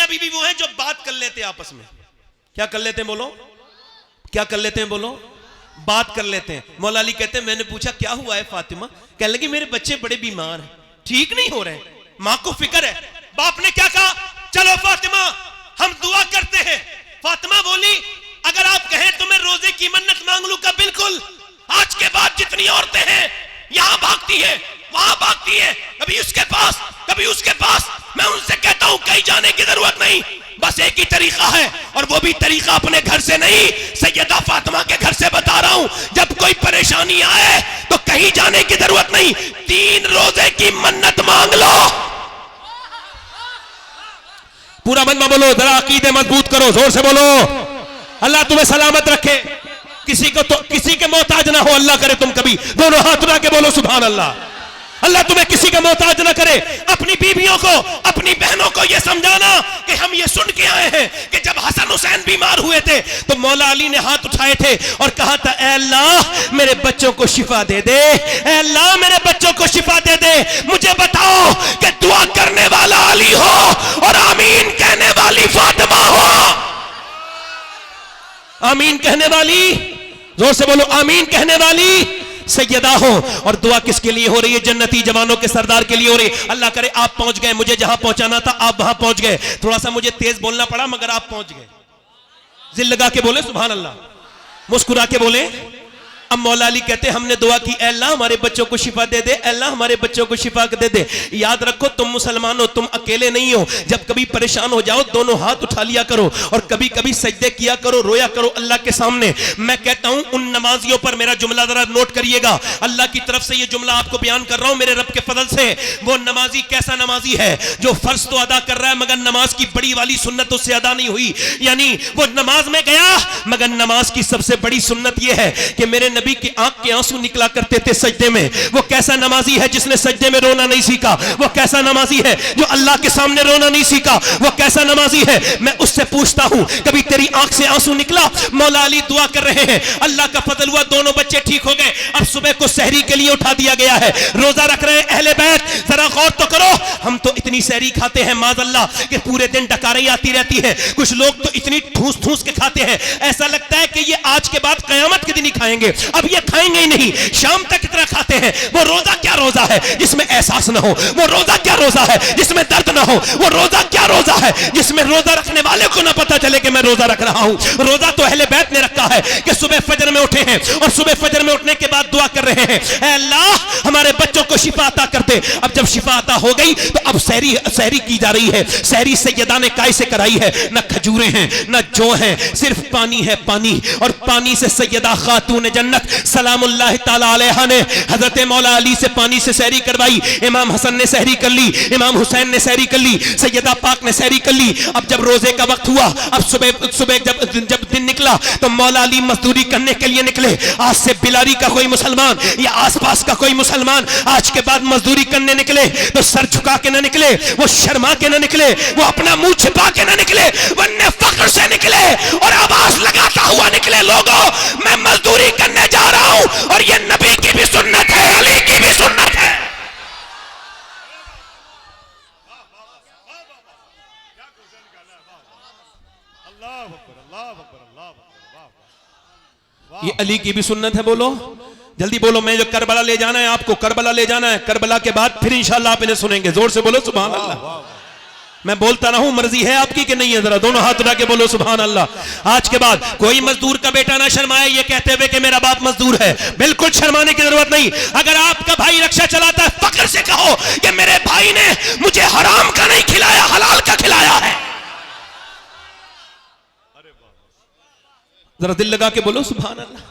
मियां बीवी वो हैं जो बात कर लेते हैं आपस में। क्या कर लेते हैं बोलो, क्या कर लेते हैं बोलो, बात कर लेते हैं। मौला अली कहते हैं मैंने पूछा क्या हुआ है फातिमा, कहने लगी मेरे बच्चे बड़े बीमार हैं, ठीक नहीं हो रहे, मां को फिक्र है। बाप ने क्या कहा, चलो फातिमा हम दुआ करते हैं। फातिमा बोली अगर आप कहें तो मैं रोजे की मन्नत मांग लूं। का बिल्कुल, आज के बाद जितनी औरतें हैं यहां भागती है वहां भागती है, कभी उसके पास कभी उसके पास, मैं उनसे कहता हूं कहीं जाने की जरूरत नहीं, बस एक ही तरीका है और वो भी तरीका अपने घर से नहीं, सैयदा फातिमा के घर से बता रहा हूं। जब कोई परेशानी आए तो कहीं जाने की जरूरत नहीं, 3 रोजे की मन्नत मांग लो। पूरा मनमा बोलो, जरा अकीदे मजबूत करो, जोर से बोलो। अल्लाह तुम्हें सलामत रखे, किसी को तो किसी के मोहताज ना हो, अल्लाह करे तुम कभी दोनों हाथ उठा के बोलो सुभान अल्लाह। अल्लाह तुम्हें किसी का मोहताज ना करे। अपनी बीवियों को, अपनी बहनों को यह समझाना कि हम ये सुन के आए हैं कि जब हसन हुसैन बीमार हुए थे तो मौला अली ने हाथ उठाए थे और कहा था ऐ अल्लाह मेरे बच्चों को शिफा दे दे, ऐ अल्लाह मेरे बच्चों को शिफा दे दे। मुझे बताओ कि दुआ करने वाला अली हो और आमीन कहने वाली फातिमा हो। आमीन कहने वाली, जोर से बोलो, आमीन कहने वाली सैयदा हो। और दुआ किसके लिए हो रही है? जन्नती जवानों के सरदार के लिए हो रही है। अल्लाह करे आप पहुंच गए, मुझे जहां पहुंचाना था आप वहां पहुंच गए। थोड़ा सा मुझे तेज बोलना पड़ा मगर आप पहुंच गए। जिल लगा के बोले सुभान अल्लाह, मुस्कुरा के बोले। अब मौला अली कहते हमने दुआ की, ऐ अल्लाह हमारे बच्चों को शिफा दे दे, ऐ अल्लाह हमारे बच्चों को शिफा दे दे। याद रखो तुम मुसलमान हो, तुम अकेले नहीं हो। जब कभी परेशान हो जाओ दोनों हाथ उठा लिया करो और कभी कभी सजदे किया करो, रोया करो अल्लाह के सामने। मैं कहता हूं उन नमाजियों पर मेरा जुमला जरा नोट करिएगा, अल्लाह की तरफ से ये जुमला आपको बयान कर रहा हूं मेरे रब के फजल से। वो नमाजी कैसा नमाजी है जो फर्ज तो अदा कर रहा है मगर नमाज की बड़ी वाली सुन्नत उससे अदा नहीं हुई। यानी वो नमाज में गया मगर नमाज की सबसे बड़ी सुन्नत यह है कि मेरे नबी की आंख के आंसू निकला करते थे सजदे में। वो कैसा नमाजी है जिसने सजदे में रोना नहीं सीखा? वो कैसा नमाजी है जो अल्लाह के सामने रोना नहीं सीखा? वो कैसा नमाजी है? मैं उससे पूछता हूं कभी तेरी आंख से आंसू निकला? मौला अली दुआ कर रहे हैं, अल्लाह का फजल हुआ दोनों बच्चे ठीक हो गए। अब सुबह को सहरी के लिए उठा दिया गया है, रोजा रख रहे हैं अहले बैत। जरा गौर तो करो, हम तो इतनी सहरी खाते हैं माज़अल्लाह कि पूरे दिन डकारें आती रहती है। कुछ लोग तो इतनी ठूस ठूस के खाते हैं ऐसा लगता है कि ये आज के बाद कयामत के दिन ही खाएंगे, अब ये खाएंगे ही नहीं, शाम तक इतना खाते हैं। वो रोजा क्या रोजा है जिसमें एहसास ना हो? वो रोजा क्या रोजा है जिसमें दर्द ना हो? वो रोजा क्या रोजा है जिसमें रोजा रखने वाले को ना पता चले कि मैं रोजा रख रहा हूं? रोजा तो अहले बैत ने रखा है कि सुबह फजर में उठे हैं और सुबह फजर में उठने के बाद दुआ कर रहे हैं, ऐ अल्लाह हमारे बच्चों को शिफा अता कर दे। अब जब शिफा अता हो गई तो अब सहरी की जा रही है। सहरी सैयदा ने काय से कराई है? न खजूरें हैं न जौ हैं, सिर्फ पानी है पानी। और पानी से सैयदा खातून जन्नत सलामुल्लाह ताला अलैहा ने हजरत मौला अली से पानी से सहरी करवाई। इमाम हसन ने सहरी कर ली, इमाम हुसैन ने सहरी कर ली, सैयदा पाक ने सहरी कर ली। अब जब रोजे का वक्त हुआ, अब सुबह जब दिन निकला तो मौला अली मजदूरी करने के लिए निकले। आज से बिलारी का कोई मुसलमान या आसपास का कोई मुसलमान आज के बाद मजदूरी करने निकले तो सर झुका के ना निकले, वो शर्मा के ना निकले, वो अपना मुंह छिपा के ना निकले, वरना फख्र से निकले और आवाज लगाता हुआ निकले, लोगों मैं मजदूरी करने जा रहा हूं और ये नबी की भी सुन्नत है, अली की भी सुन्नत है। ये अली की भी सुन्नत है। बोलो जल्दी बोलो, मैं जो करबला ले जाना है आपको, करबला ले जाना है, करबला के बाद फिर इंशाल्लाह आप इन्हें सुनेंगे। जोर से बोलो सुभान अल्लाह। मैं बोलता रहूं मर्जी है आपकी कि नहीं है? जरा दोनों हाथ उठा के बोलो सुभान अल्लाह। आज के बाद कोई मजदूर का बेटा ना शर्माए ये कहते हुए कि मेरा बाप मजदूर है, बिल्कुल शर्माने की जरूरत नहीं। अगर आपका भाई रक्षा चलाता है फख्र से कहो कि मेरे भाई ने मुझे हराम का नहीं खिलाया, हलाल का खिलाया है। जरा दिल लगा के बोलो सुभान अल्लाह।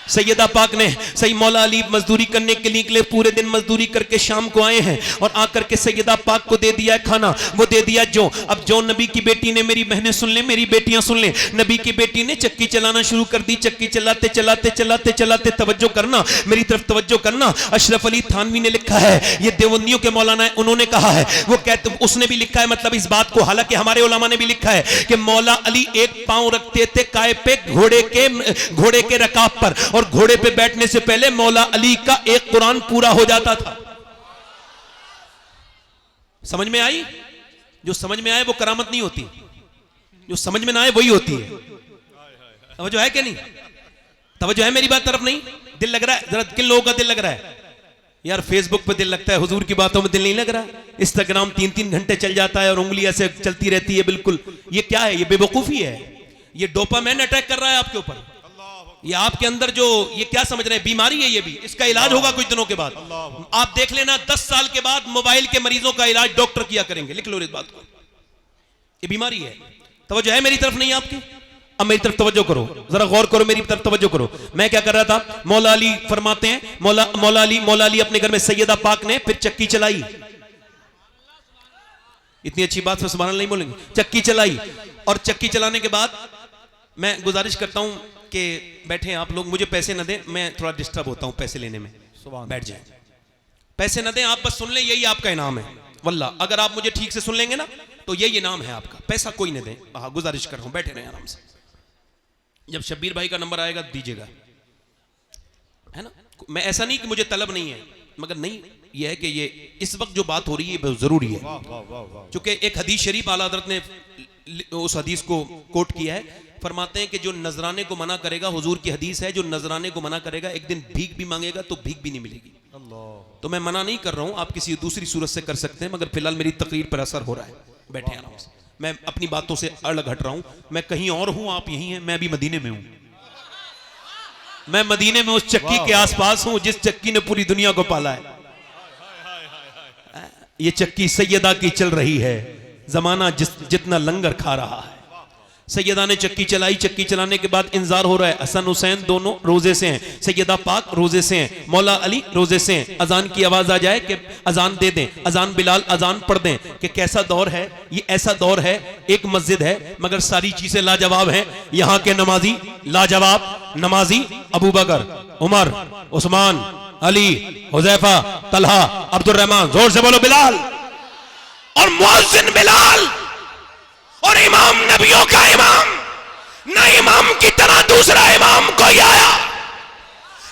सैयदा पाक ने सही मौला अली मजदूरी करने के लिए निकले, पूरे दिन मजदूरी करके शाम को आए हैं और आकर के सैयदा पाक को दे दिया है खाना, वो दे दिया जो। अब जो नबी की बेटी ने, मेरी बहनें सुन ले, मेरी बेटियां सुन ले, नबी की बेटी ने चक्की चलाना शुरू कर दी। चक्की चलाते चलाते चलाते चलाते, तवज्जो करना, मेरी तरफ तवज्जो करना, अशरफ अली थानवी ने लिखा है, ये देवबंदियों के मौलाना है, उन्होंने कहा है, वो कहते उसने भी लिखा है मतलब इस बात को, हालांकि हमारे उलमा ने भी लिखा है कि मौला अली एक पांव रखते थे काय पे घोड़े के रकाब पर, और घोड़े पे बैठने से पहले मौला अली का एक कुरान पूरा हो जाता था। समझ में आई? जो समझ में आए वो करामत नहीं होती, जो समझ में ना आए वही होती है। तवज्जो है कि नहीं? तवज्जो है मेरी बात तरफ? नहीं दिल लग रहा है? जरा किन लोगों का दिल लग रहा है यार? फेसबुक पे दिल लगता है, हुजूर की बातों में दिल नहीं लग रहा। इंस्टाग्राम 3-3 घंटे चल जाता है और उंगली ऐसे चलती रहती है। बिल्कुल ये क्या है? ये बेवकूफी है। ये डोपामाइन अटैक कर रहा है आपके ऊपर। ये आपके अंदर जो ये क्या समझ रहे हैं, बीमारी है ये भी। इसका इलाज होगा कुछ दिनों के बाद। आप देख लेना 10 साल के बाद मोबाइल के मरीजों का इलाज डॉक्टर किया करेंगे। लिख लो इस बात को, ये बीमारी है। तवज्जो है मेरी तरफ? नहीं आपकी? अब मेरी तरफ तवज्जो करो, जरा गौर करो, मेरी तरफ तवज्जो करो। मैं क्या कर रहा था? मौला अली फरमाते हैं, मौला अली अपने घर में सैयदा पाक ने फिर चक्की चलाई। इतनी अच्छी बात से सुभान अल्लाह नहीं बोलेंगे। चक्की चलाई और चक्की चलाने के बाद मैं गुजारिश करता हूं कि बैठे आप लोग, मुझे पैसे न दें, मैं थोड़ा डिस्टर्ब होता हूं पैसे लेने में। बैठ जाए, पैसे न दें, आप बस सुन लें, यही आपका इनाम है। वल्लाह अगर आप मुझे ठीक से सुन लेंगे ना तो यही इनाम है आपका। पैसा कोई न दे। हाँ गुजारिश कर रहा हूं, बैठे रहे आराम से। जब शब्बीर भाई का नंबर आएगा दीजिएगा, है ना? मैं ऐसा नहीं कि मुझे तलब नहीं है, मगर नहीं यह है कि ये इस वक्त जो बात हो रही है बहुत जरूरी है। चूंकि एक हदीस शरीफ आला हज़रत ने उस हदीस को कोट किया है। फरमाते हैं कि जो नजराने को मना करेगा, हुजूर की हदीस है, जो नजराने को मना करेगा एक दिन भीख भी मांगेगा तो भीख भी नहीं मिलेगी। तो मैं मना नहीं कर रहा हूं, आप किसी दूसरी सूरत से कर सकते हैं, मगर फिलहाल मेरी तकरीर पर असर हो रहा है। बैठे आराम से, मैं अपनी बातों से अलग हट रहा हूं। मैं कहीं और हूं, आप यहीं हैं। मैं अभी मदीने में हूं। मैं मदीने में उस चक्की के आसपास हूं जिस चक्की ने पूरी दुनिया को पाला है। ये चक्की सैयदा की चल रही है, जमाना जितना लंगर खा रहा है। सैयदा ने चक्की चलाई। चक्की चलाने के बाद इंतजार हो रहा है। हसन हुसैन दोनों रोजे से हैं, सैयदा पाक रोजे से हैं, मौला अली रोजे से हैं। अजान की आवाज आ जाए कि अजान दे दें, अजान बिलाल अजान पढ़ दें। कि कैसा दौर है ये? ऐसा दौर है, एक मस्जिद है मगर सारी चीजें लाजवाब हैं। यहाँ के नमाजी लाजवाब नमाजी, अबू बकर, उमर, उस्मान, अली, हुजैफा, तलहा, अब्दुर्रहमान। जोर से बोलो बिलाल। और मुअज्जिन बिलाल और इमाम नबियों का इमाम। ना इमाम की तरह दूसरा इमाम कोई आया,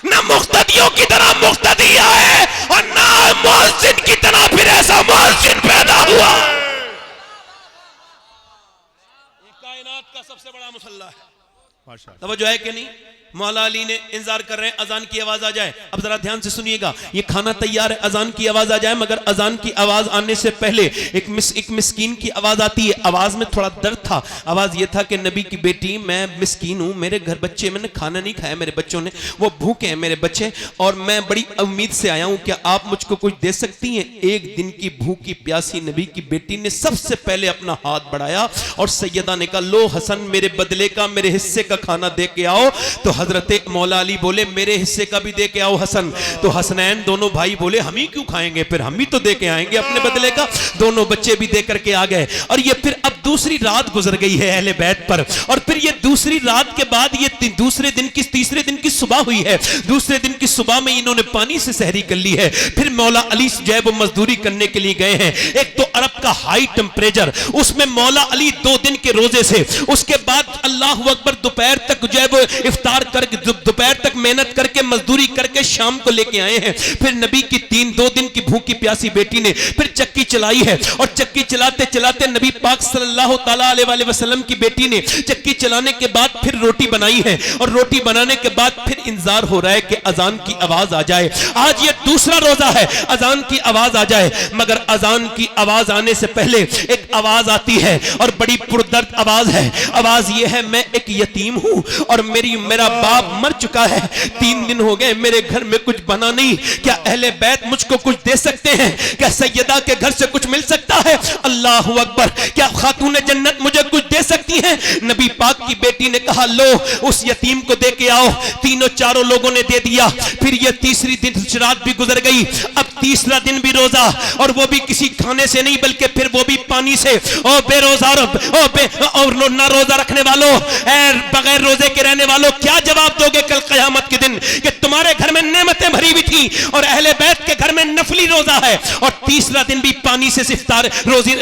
ना मुक्तदियों की तरह मुक्तदी आए, और ना मुअज्जिन की तरह फिर ऐसा मुअज्जिन पैदा हुआ। ये कायनात का सबसे बड़ा मुसल्ला है। तवज्जो है कि नहीं? मौला अली ने इंतजार कर रहे हैं अजान की आवाज आ जाए। अब जरा ध्यान से सुनिएगा, ये खाना तैयार है, अजान की आवाज आ जाए, मगर अजान की आवाज आने से पहले एक मिस्कीन की आवाज आती है। आवाज में थोड़ा दर्द था। आवाज ये था कि नबी की बेटी, मैं मिस्कीन हूं, मेरे घर बच्चे, मैंने खाना नहीं खाया, मेरे बच्चों ने, वो भूखे हैं मेरे बच्चे, और मैं बड़ी उम्मीद से आया हूं, क्या आप मुझको कुछ दे सकती हैं? एक दिन की भूखी प्यासी नबी की बेटी ने सबसे पहले अपना हाथ बढ़ाया और सैयदा ने कहा, लो हसन मेरे बदले का, मेरे हिस्से का खाना दे के आओ। तो हजरत मौला अली बोले, मेरे हिस्से का भी दे के आओ हसन। तो हसनैन दोनों भाई बोले, हम ही क्यों खाएंगे, फिर हम ही तो दे के आएंगे अपने बदले का। दोनों बच्चे भी दे करके आ गए। और ये फिर अब दूसरी रात गुजर गई है अहले बैत पर, और फिर ये दूसरी रात के बाद ये तीसरे दिन की सुबह हुई है। दूसरे दिन की सुबह में इन्होंने पानी से सहरी कर ली है। फिर मौला अली जो है वो मजदूरी करने के लिए गए हैं। एक तो अरब का हाई टेम्परेचर, उसमें मौला अली 2 दिन के रोजे से, उसके बाद अल्लाह अकबर दोपहर तक जो है वो इफ्तार करके, दोपहर तक मेहनत करके मजदूरी करके शाम को लेके आए हैं। फिर नबी की 2 दिन की भूखी प्यासी बेटी ने फिर चक्की चलाई है, और चक्की चलाते चलाते नबी पाक सल्लल्लाहु ताला अलैहि वसल्लम की बेटी ने चक्की चलाने के बाद फिर रोटी बनाई है, और रोटी बनाने के बाद फिर इंतजार हो रहा है कि अजान की आवाज आ जाए। आज ये दूसरा रोजा है, अजान की आवाज आ जाए, मगर अजान की आवाज आने से पहले एक आवाज आती है, और बड़ी पुरदर्द आवाज है। आवाज ये है, मैं एक यतीम हूं और मेरा बाप मर चुका है, 3 दिन हो गए, मेरे घर में कुछ बना नहीं, क्या अहले बैत मुझको कुछ दे सकते हैं? क्या सैयदा के घर से कुछ मिल सकता है? अल्लाहु अकबर, क्या खातून जन्नत मुझे कुछ दे सकती हैं? नबी पाक की बेटी ने कहा, लो उस यतीम को दे के आओ। तीनों चारों लोगों ने दे दिया। फिर ये तीसरी दिन रात भी गुजर गई। अब तीसरा दिन भी रोजा, और वो भी किसी खाने से नहीं, बल्कि फिर वो भी पानी से। ओ बेरोजार, और ना रोजा रखने वालों, बगैर रोजे के रहने वालों, क्या जवाब दोगे कल क़यामत के दिन कि तुम्हारे घर में नेमतें भरी हुई थी और अहले बैत के घर में नफली रोजा है, और तीसरा दिन भी पानी से इफ्तार रोजी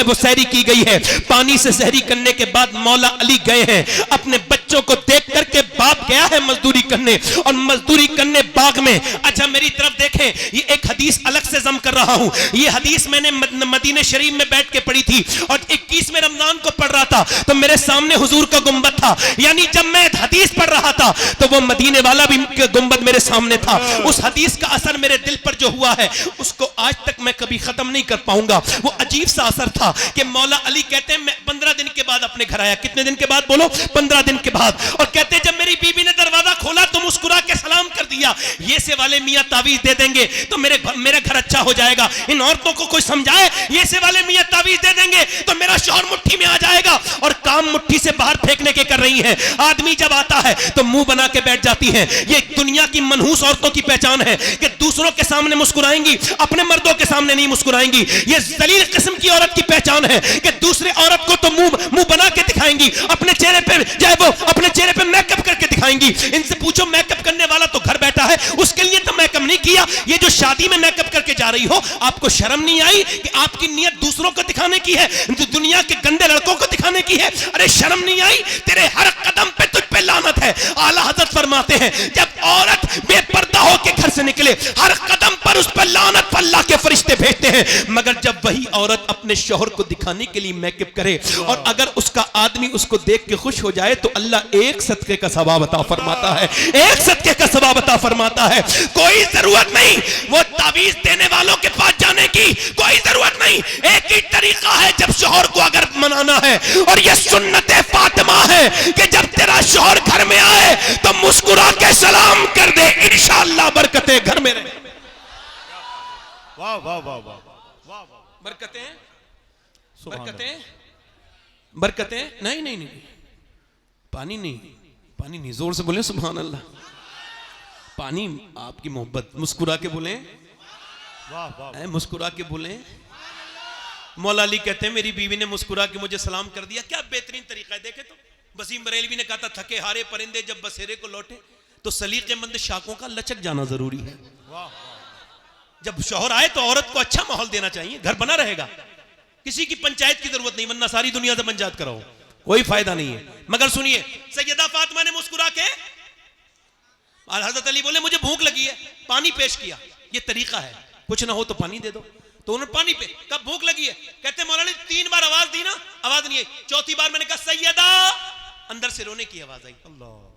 वो सहरी की गई है। पानी से सहरी करने के बाद मौला अली गए हैं, अपने बच्चों को देख करके, बाप गया है मजदूरी करने और मजदूरी करने बाग में। अच्छा मेरी तरफ देखें, ये एक हदीस अलग से जम कर रहा हूं। ये हदीस मैंने मदीने शरीफ में बैठ के पढ़ी थी और 21वें रमजान को पढ़ रहा था, तो मेरे सामने हुजूर का गुंबद था। यानी जब मैं हदीस पढ़ रहा था तो वो मदीने वाला भी गुंबद मेरे सामने था। उस हदीस का असर मेरे दिल पर जो हुआ है उसको आज तक मैं कभी खत्म नहीं कर पाऊंगा। वो अजीब सा असर था कि मौला अली कहते हैं मैं 15 दिन के बाद अपने घर आया। कितने दिन के बाद बोलो? 15 दिन के बाद। और कहते हैं जब मेरी बीबी ने दरवाजा खोला तो मुस्कुरा के सलाम कर दिया, ये से वाले मियां तावीज दे देंगे तो मेरा घर अच्छा हो जाएगा। इन औरतों को कोई समझाए, ये से वाले मियां तावीज दे देंगे तो मेरा शौहर मुट्ठी में आ जाएगा। और काम मुट्ठी से बाहर फेंकने के कर रही है। आदमी जब आता है तो मुंह बना के बैठ जाती है। ये दुनिया की मनहूस औरतों की पहचान है कि दूसरों के सामने मुस्कुराएंगी, अपने मर्दों के सामने नहीं मुस्कुराएंगी। ये जलील किस्म की औरत की पहचान है कि दूसरे औरत को तो मुंह बना के दिखाएंगी, अपने चेहरे पे चाहे वो अपने चेहरे पे मेकअप करके दिखाएंगी। इनसे पूछो मेकअप करने वाला तो घर बैठा है, उसके लिए तो मेकअप नहीं किया। ये जो शादी में मेकअप करके जा रही हो, आपको शर्म नहीं आई कि आपकी नियत दूसरों को दिखाने की है, दुनिया के गंदे लड़कों को दिखाने की है? अरे शर्म नहीं आई? तेरे हर कदम पे तुझ पे लानत है। आला हजरत फरमाते हैं जब औरत बेपर्दा होकर घर से निकले, हर कदम पर उस पर लानत पर अल्लाह के फरिश्ते भेजते हैं। मगर जब वही औरत अपने शौहर को दिखाने के लिए मेकअप करे और अगर उसका आदमी उसको देख के खुश हो जाए तो अल्लाह एक सदके का सवाब अता फरमाता है, एक सदके का सवाब अता फरमाता है। कोई जरूरत नहीं वो तावीज देने वालों के पास जाने की, कोई जरूरत नहीं। एक ही तरीका है जब शौहर को अगर मनाना है, और ये सुन्नत फातिमा है कि जब तेरा शौहर घर में आए तो मुस्कुरा के सलाम कर दे, इंशाअल्लाह बरकतें घर में रहे। वाह वाह वाह वाह वाह, बरकतें बरकतें बरकतें। नहीं नहीं नहीं, पानी नहीं, पानी नहीं, जोर से बोले सुभान अल्लाह। पानी आपकी मोहब्बत, मुस्कुरा के बोले, वाह वाह, मुस्कुरा के बोले। मौला अली कहते हैं मेरी बीवी ने मुस्कुरा के मुझे सलाम कर दिया। क्या बेहतरीन तरीका है। देखे तो वसीम बरेलवी ने कहा था थके हारे परिंदे जब बसेरे को लौटे, तो सलीकेमंद शाखों का लचक जाना जरूरी है। जब शौहर आए तो औरत को अच्छा माहौल देना चाहिए, घर बना रहेगा। किसी की पंचायत की जरूरत नहीं, वरना सारी दुनिया से पंचायत कराओ, कोई फायदा नहीं है। मगर सुनिए, सैयदा फातिमा ने मुस्कुरा के, हजरत अली बोले मुझे भूख लगी है, पानी पेश किया। ये तरीका है, कुछ ना हो तो पानी दे दो। तो उन्होंने पानी पे, कब भूख लगी है? कहते मौलाना 3 बार आवाज दी ना, आवाज नहीं आई। 4थी बार मैंने कहा सैयदा, अंदर से रोने की आवाज आई।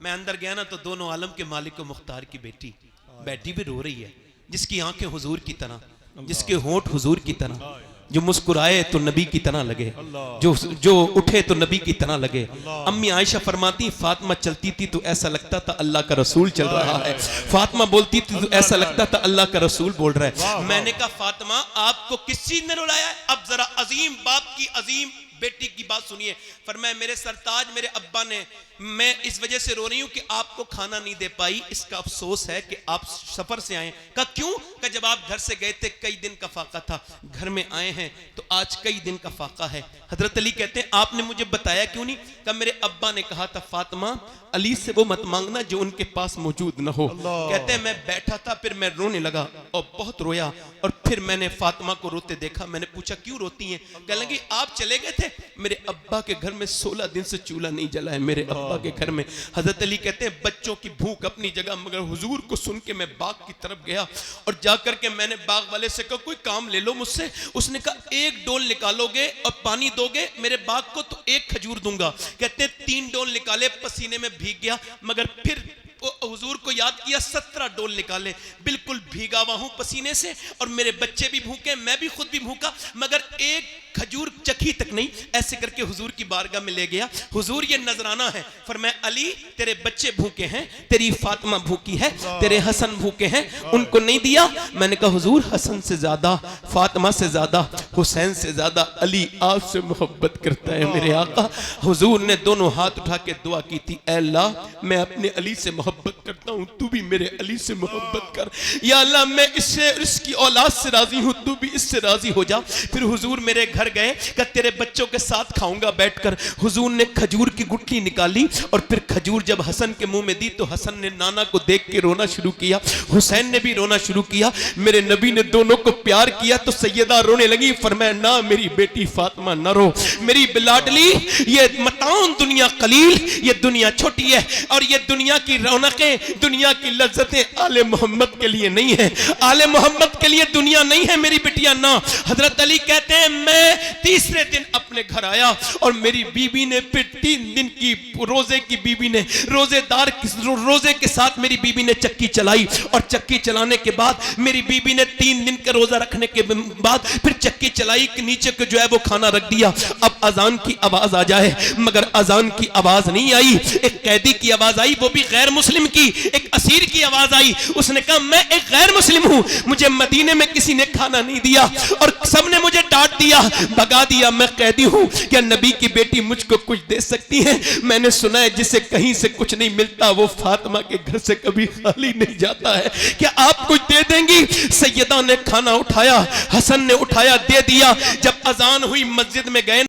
मैं अंदर गया ना तो दोनों आलम के मालिक को मुख्तार की बेटी बैठी भी रो रही है, जिसकी आंखें हुजूर की तरह, जिसके होंठ हुजूर की तरह, जो मुस्कुराए तो नबी की तरह लगे, जो उठे तो नबी की तरह लगे। अम्मी आयशा फरमाती फातिमा चलती थी तो ऐसा लगता था अल्लाह का रसूल चल रहा है, फातिमा बोलती थी तो ऐसा लगता था अल्लाह का रसूल बोल रहा है। मैंने कहा फातिमा आपको किस चीज ने रुलाया है? अब जरा अजीम बाप की अजीम बेटी की बात सुनिए। फरमाया मेरे सरताज मेरे अब्बा ने, मैं इस वजह से रो रही हूं कि आपको खाना नहीं दे पाई, इसका अफसोस है कि आप सफर से आए। कहा क्यों? कहा जब आप घर से गए थे कई दिन का फाका था, घर में आए हैं तो आज कई दिन का फाका है। हजरत अली कहते हैं आपने मुझे बताया क्यों नहीं? कहा मेरे अब्बा ने कहा था फातिमा अली से वो मत मांगना जो उनके पास मौजूद न हो। कहते हैं मैं बैठा था, फिर मैं रोने लगा और बहुत रोया, और फिर मैंने फातिमा को रोते देखा। मैंने पूछा क्यों रोती हैं? कहने लगी आप चले गए थे, मेरे अब्बा के घर में 16 दिन से चूल्हा नहीं जला है, मेरे अब्बा के घर में। हजरत अली कहते हैं बच्चों की भूख अपनी जगह, मगर हुजूर को सुन के मैं बाग की तरफ गया और जाकर के मैंने बाग वाले से कहा कोई काम ले लो मुझसे। उसने कहा 1 डोल निकालोगे और पानी दोगे मेरे बाग को तो 1 खजूर दूंगा। कहते हैं 3 डोल निकाले, पसीने में भीग गया, मगर फिर हुजूर को याद किया, 17 डोल निकाले, बिल्कुल भीगा हुआ हूं पसीने से, और मेरे बच्चे भी भूखे, मैं भी खुद भी भूखा, मगर 1 खजूर चखी तक नहीं। ऐसे करके हुजूर की बारगाह में ले गया। हुजूर ये नजराना है, फरमाया अली तेरे बच्चे भूखे हैं, तेरी फातिमा भूखी है, तेरे हसन भूखे हैं, उनको नहीं दिया। मैंने कहा हुजूर हसन से ज्यादा, फातिमा से ज्यादा, हुसैन से ज्यादा अली आपसे मोहब्बत करता है मेरे आका। हुजूर ने दोनों हाथ उठा के दुआ की थी, ऐ अल्लाह मैं अपने अली से मोहब्बत करता हूं, तू भी मेरे अली से मोहब्बत कर। या अल्लाह मैं इससे, इसकी औलाद से राजी हूं, तू भी इससे राजी हो जा। फिर हुजूर मेरे घर गए, कहा तेरे बच्चों के साथ खाऊंगा बैठकर। हुजूर ने खजूर की गुठली निकाली और फिर फिर खजूर जब हसन के मुंह में दी तो हसन ने नाना को देख के रोना शुरू किया, हुसैन ने भी रोना शुरू किया। मेरे नबी ने दोनों को प्यार किया तो सैयदा रोने लगी, फरमाया ना मेरी बेटी फातिमा न रो, मेरी बिलाडली, ये मताउन दुनिया कलील, ये दुनिया छोटी है और ये दुनिया की रौनकें, दुनिया की लज्जतें आले मोहम्मद के लिए नहीं है, आले मोहम्मद के लिए दुनिया नहीं है मेरी बिटिया ना। हजरत अली कहते हैं मैं तीसरे दिन अपने घर आया और मेरी बीबी ने फिर 3 दिन की रोजे की बीबी ने रोजे के साथ मेरी बीबी ने चक्की चलाई और चक्की चलाने के बाद मेरी बीबी ने 3 दिन का रोजा रखने के बाद फिर चक्की चलाई कि नीचे को जो है वो खाना रख दिया। अब अजान की आवाज आ जाए, मगर अजान की आवाज नहीं आई, एक कैदी की आवाज आई, वो भी गैर मुस्लिम की, एक असीर की आवाज आई। उसने कहा मैं एक गैर मुस्लिम हूं, मुझे मदीने में किसी ने खाना नहीं दिया और सबने मुझे डांट दिया, भगा दिया, मैं कैदी हूं, क्या नबी की बेटी मुझको कुछ दे सकती है? मैंने सुना है जिसे कहीं से कुछ नहीं मिलता वो फातिमा के घर से कभी खाली नहीं जाता है, क्या आप कुछ दे देंगी? सैयदा ने खाना उठाया, हसन ने उठाया, दे दिया। जब अजान हुई मस्जिद में गए